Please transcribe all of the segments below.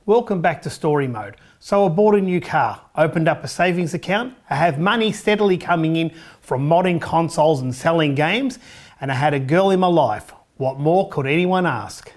Welcome back to Story Mode. So I bought a new car, opened up a savings account, I have money steadily coming in from modding consoles and selling games, and I had a girl in my life. What more could anyone ask?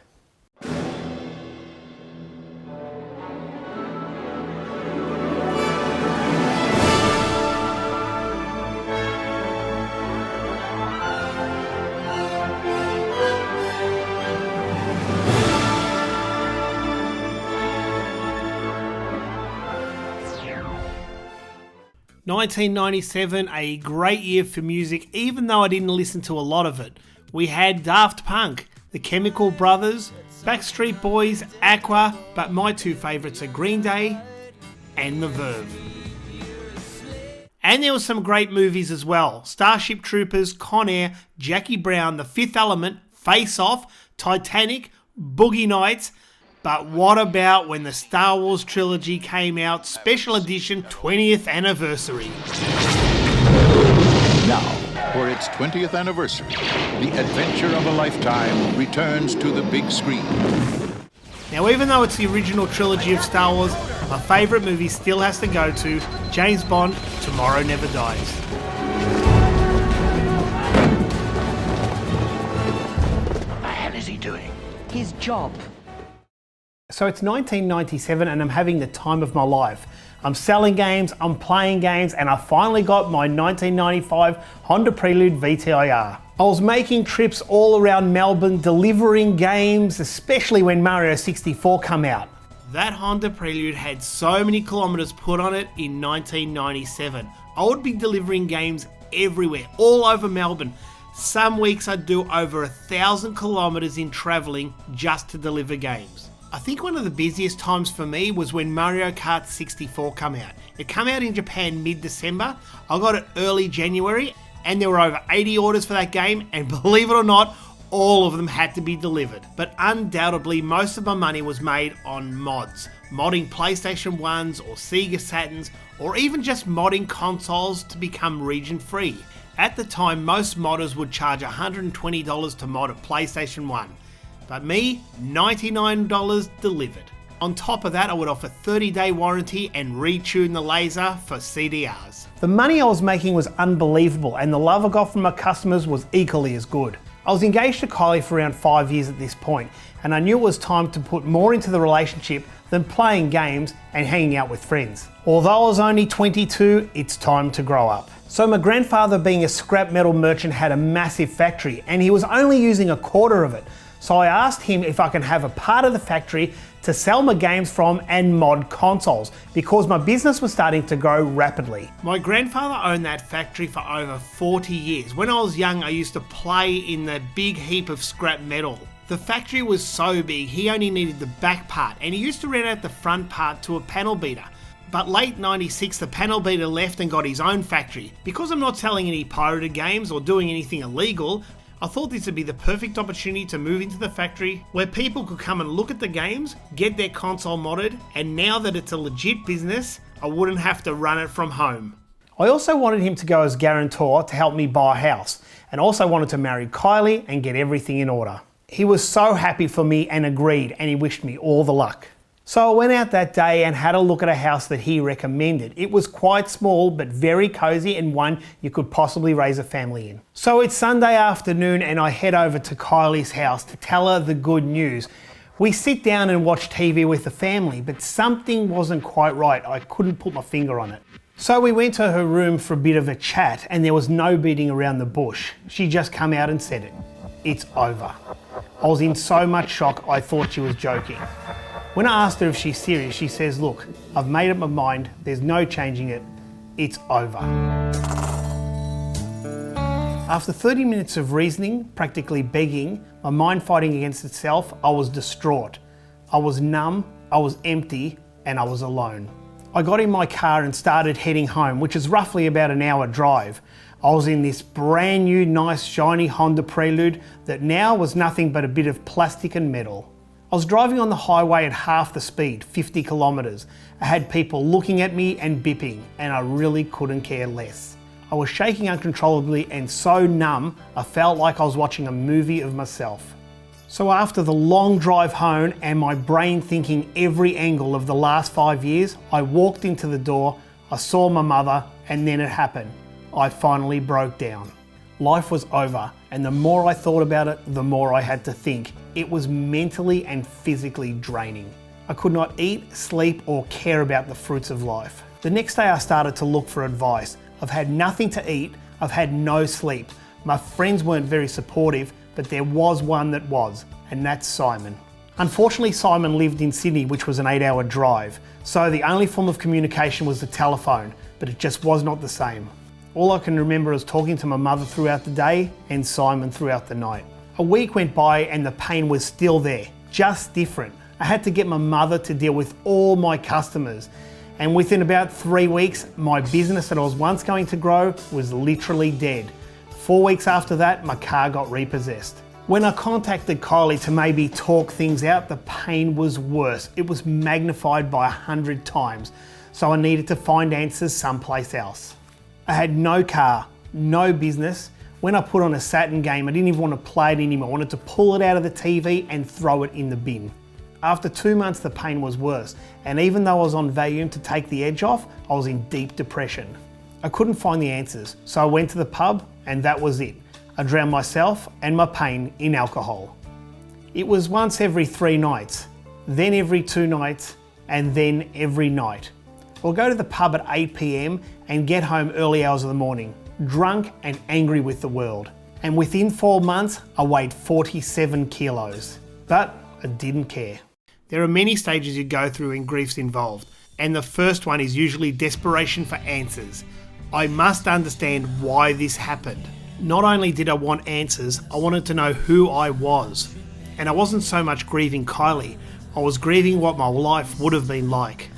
"1997, a great year for music, even though I didn't listen to a lot of it. We had Daft Punk, The Chemical Brothers, Backstreet Boys, Aqua, but my two favourites are Green Day and The Verve. And there were some great movies as well: Starship Troopers, Con Air, Jackie Brown, The Fifth Element, Face Off, Titanic, Boogie Nights. But what about when the Star Wars trilogy came out, special edition 20th anniversary? Now, for its 20th anniversary, the adventure of a lifetime returns to the big screen. Now, even though it's the original trilogy of Star Wars, my favourite movie still has to go to James Bond, Tomorrow Never Dies. What the hell is he doing? His job. So it's 1997 and I'm having the time of my life. I'm selling games, I'm playing games, and I finally got my 1995 Honda Prelude VTIR. I was making trips all around Melbourne, delivering games, especially when Mario 64 came out. That Honda Prelude had so many kilometres put on it in 1997. I would be delivering games everywhere, all over Melbourne. Some weeks I'd do over 1,000 kilometres in travelling just to deliver games. I think one of the busiest times for me was when Mario Kart 64 came out. It came out in Japan mid-December. I got it early January and there were over 80 orders for that game, and believe it or not, all of them had to be delivered. But undoubtedly most of my money was made on mods. Modding PlayStation 1s or Sega Saturns, or even just modding consoles to become region free. At the time, most modders would charge $120 to mod a PlayStation 1. But me, $99 delivered. On top of that, I would offer 30-day warranty and retune the laser for CDRs. The money I was making was unbelievable, and the love I got from my customers was equally as good. I was engaged to Kylie for around 5 years at this point, and I knew it was time to put more into the relationship than playing games and hanging out with friends. Although I was only 22, it's time to grow up. So my grandfather, being a scrap metal merchant, had a massive factory, and he was only using a quarter of it. So I asked him if I can have a part of the factory to sell my games from and mod consoles, because my business was starting to grow rapidly. My grandfather owned that factory for over 40 years. When I was young, I used to play in the big heap of scrap metal. The factory was so big, he only needed the back part, and he used to rent out the front part to a panel beater. But late 96, the panel beater left and got his own factory. Because I'm not selling any pirated games or doing anything illegal, I thought this would be the perfect opportunity to move into the factory where people could come and look at the games, get their console modded, and now that it's a legit business, I wouldn't have to run it from home. I also wanted him to go as guarantor to help me buy a house, and also wanted to marry Kylie and get everything in order. He was so happy for me and agreed, and he wished me all the luck. So I went out that day and had a look at a house that he recommended. It was quite small but very cozy, and one you could possibly raise a family in. So it's Sunday afternoon and I head over to Kylie's house to tell her the good news. We sit down and watch TV with the family, but something wasn't quite right. I couldn't put my finger on it. So we went to her room for a bit of a chat, and there was no beating around the bush. She just come out and said it. It's over. I was in so much shock I thought she was joking. When I asked her if she's serious, she says, "Look, I've made up my mind, there's no changing it, it's over." After 30 minutes of reasoning, practically begging, my mind fighting against itself, I was distraught. I was numb, I was empty, and I was alone. I got in my car and started heading home, which is roughly about an hour drive. I was in this brand new, nice, shiny Honda Prelude that now was nothing but a bit of plastic and metal. I was driving on the highway at half the speed, 50 kilometres. I had people looking at me and bipping, and I really couldn't care less. I was shaking uncontrollably and so numb, I felt like I was watching a movie of myself. So after the long drive home and my brain thinking every angle of the last 5 years, I walked into the door, I saw my mother, and then it happened. I finally broke down. Life was over, and the more I thought about it, the more I had to think. It was mentally and physically draining. I could not eat, sleep, or care about the fruits of life. The next day I started to look for advice. I've had nothing to eat, I've had no sleep. My friends weren't very supportive, but there was one that was, and that's Simon. Unfortunately, Simon lived in Sydney, which was an 8-hour drive, so the only form of communication was the telephone, but it just was not the same. All I can remember is talking to my mother throughout the day and Simon throughout the night. A week went by and the pain was still there, just different. I had to get my mother to deal with all my customers, and within about 3 weeks, my business that I was once going to grow was literally dead. 4 weeks after that, my car got repossessed. When I contacted Kylie to maybe talk things out, the pain was worse. It was magnified by 100 times, so I needed to find answers someplace else. I had no car, no business. When I put on a Saturn game, I didn't even want to play it anymore. I wanted to pull it out of the TV and throw it in the bin. After 2 months, the pain was worse, and even though I was on Valium to take the edge off, I was in deep depression. I couldn't find the answers, so I went to the pub, and that was it. I drowned myself and my pain in alcohol. It was once every 3 nights, then every 2 nights, and then every night. I'll go to the pub at 8 p.m. and get home early hours of the morning, drunk and angry with the world. And within 4 months, I weighed 47 kilos. But I didn't care. There are many stages you go through when grief's involved, and the first one is usually desperation for answers. I must understand why this happened. Not only did I want answers, I wanted to know who I was. And I wasn't so much grieving Kylie, I was grieving what my life would have been like.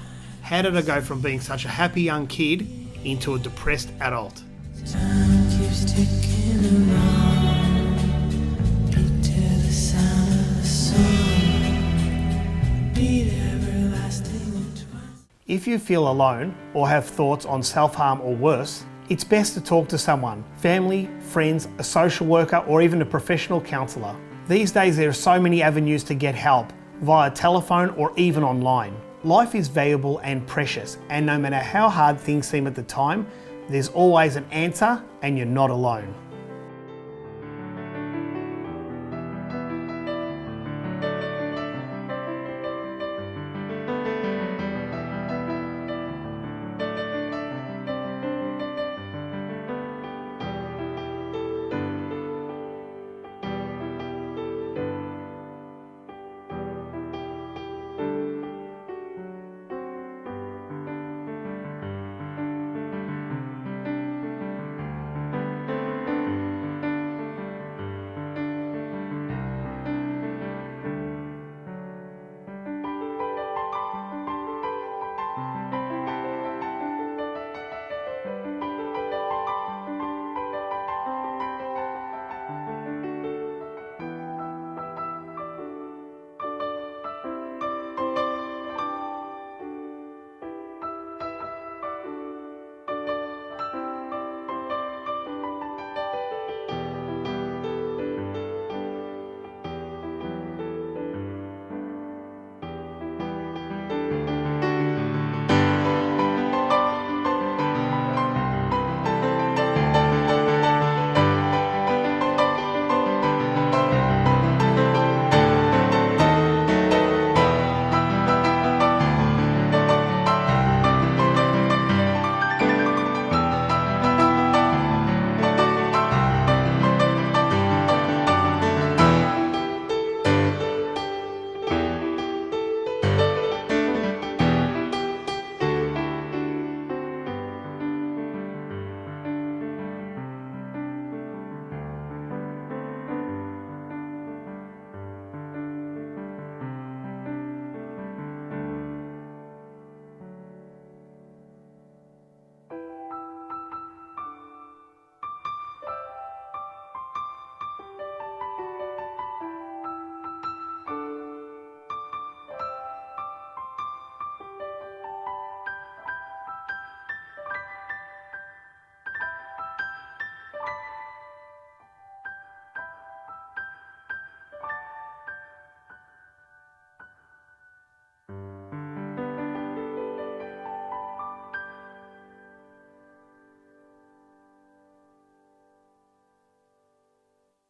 How did I go from being such a happy young kid into a depressed adult? Time keeps ticking along, beat to the sound of the song, beat everlasting entwined. If you feel alone or have thoughts on self-harm or worse, it's best to talk to someone, family, friends, a social worker, or even a professional counsellor. These days there are so many avenues to get help, via telephone or even online. Life is valuable and precious, and no matter how hard things seem at the time, there's always an answer and you're not alone.